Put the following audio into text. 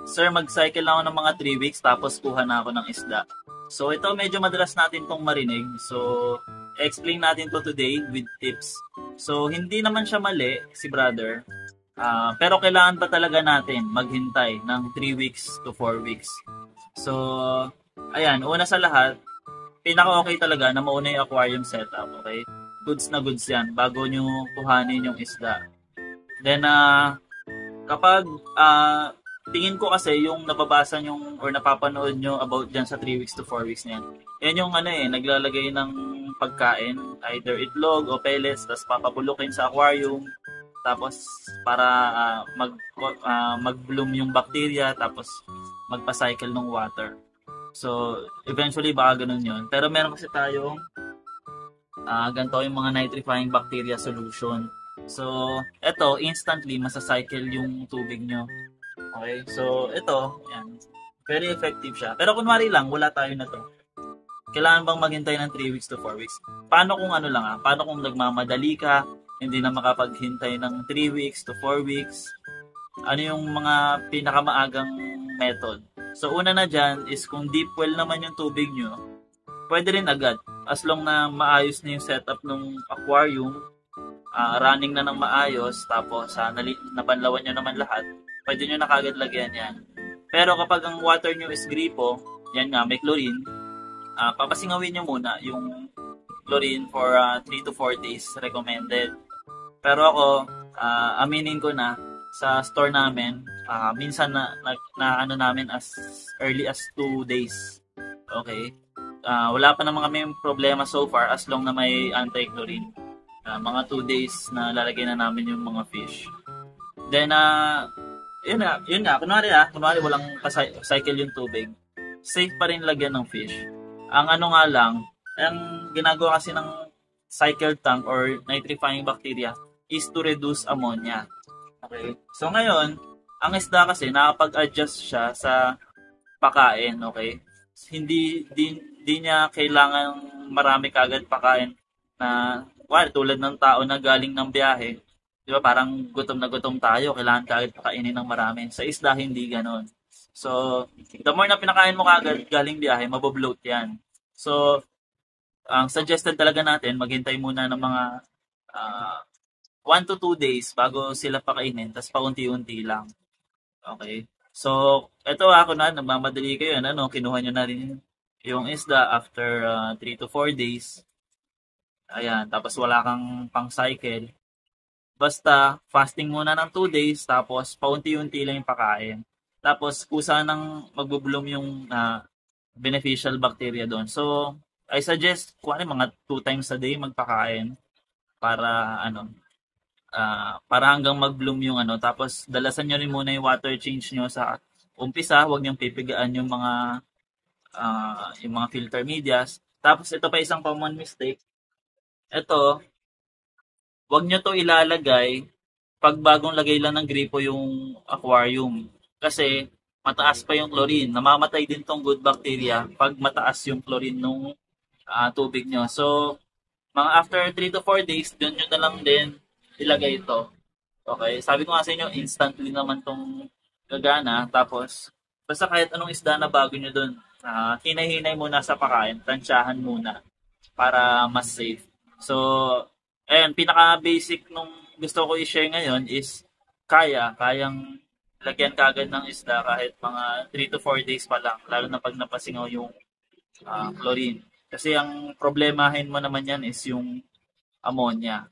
Sir, mag-cycle lang ako ng mga 3 weeks tapos kuha na ako ng isda. So ito medyo madalas natin tong marinig. So explain natin to today with tips. So hindi naman siya mali si brother. Pero kailangan pa talaga natin maghintay ng 3 weeks to 4 weeks. So ayan, una sa lahat, pinaka-okay talaga na mauna yung aquarium setup, okay? Goods na goods yan bago nyo kuhanin yung isda. Then kapag tingin ko kasi yung nababasa nyo or napapanood nyo about dyan sa 3 weeks to 4 weeks na yan, yan yung naglalagay ng pagkain, either itlog o pellets, tapos papabulukin sa aquarium, tapos para mag-bloom yung bacteria, tapos magpa-cycle ng water. So, eventually baka ganun yun. Pero meron kasi tayong ganito yung mga nitrifying bacteria solution. So, ito, instantly masacycle yung tubig nyo. Okay? So, ito, yan. Very effective siya. Pero kunwari lang, wala tayo na to. Kailangan bang maghintay ng 3 weeks to 4 weeks? Paano kung paano kung nagmamadali ka, hindi na makapaghintay ng 3 weeks to 4 weeks? Ano yung mga pinakamaagang method? So, una na dyan is kung deep well naman yung tubig nyo, pwede rin agad. As long na maayos na yung setup ng aquarium, running na ng maayos, tapos nabanlawan nyo naman lahat, pwede nyo na kagad lagyan yan. Pero kapag ang water nyo is gripo, yan nga, may chlorine, papasingawin nyo muna yung chlorine for 3 to 4 days recommended. Pero ako, aminin ko na, sa store namin, minsan na namin as early as 2 days. Okay? Wala pa naman kami problema so far as long na may anti-chlorine. Mga 2 days na lalagay na namin yung mga fish. Then, yun nga, kunwari walang cycle yung tubig. Safe pa rin lagyan ng fish. Ang nga lang, ang ginagawa kasi ng cycle tank or nitrifying bacteria is to reduce ammonia. Okay? So ngayon, ang isda kasi nakapag-adjust siya sa pakain, okay? Hindi niya kailangan marami kagad pakain na tulad ng tao na galing ng biyahe. Di ba? Parang gutom na gutom tayo, kailangan kagad pakainin ng marami. Sa isda, hindi ganon. So, the more na pinakain mo kagad galing biyahe, mabobloat yan. So, ang suggested talaga natin, maghintay muna ng mga 1 to 2 days bago sila pakainin, tapos paunti-unti lang. Okay? So, ito nagmamadali kayo, kinuha nyo na rin yung isda after 3 to 4 days. Ayan, tapos wala kang pang-cycle. Basta, fasting muna ng 2 days, tapos paunti-unti lang yung pakain. Tapos, kusa nang magbubloom yung beneficial bacteria doon. So, I suggest, mga 2 times a day magpakain para, para hanggang mag-bloom yung tapos dalasan nyo rin muna yung water change nyo sa umpisa, huwag nyo pipigaan yung mga filter medias. Tapos ito pa isang common mistake. Ito, huwag nyo to ilalagay pag bagong lagay lang ng gripo yung aquarium. Kasi mataas pa yung chlorine. Namamatay din tong good bacteria pag mataas yung chlorine nung tubig nyo. So, mga after 3 to 4 days, dun nyo na lang din ilagay ito. Okay? Sabi ko nga sa inyo, instantly naman tong gagana. Tapos, basta kahit anong isda na bago nyo dun, hinay-hinay muna sa pakain, tansyahan muna para mas safe. So, pinaka-basic nung gusto ko i-share ngayon is kayang lagyan kagad ng isda kahit mga 3 to 4 days pa lang, lalo na pag napasingaw yung chlorine. Kasi ang problemahin mo naman yan is yung ammonia.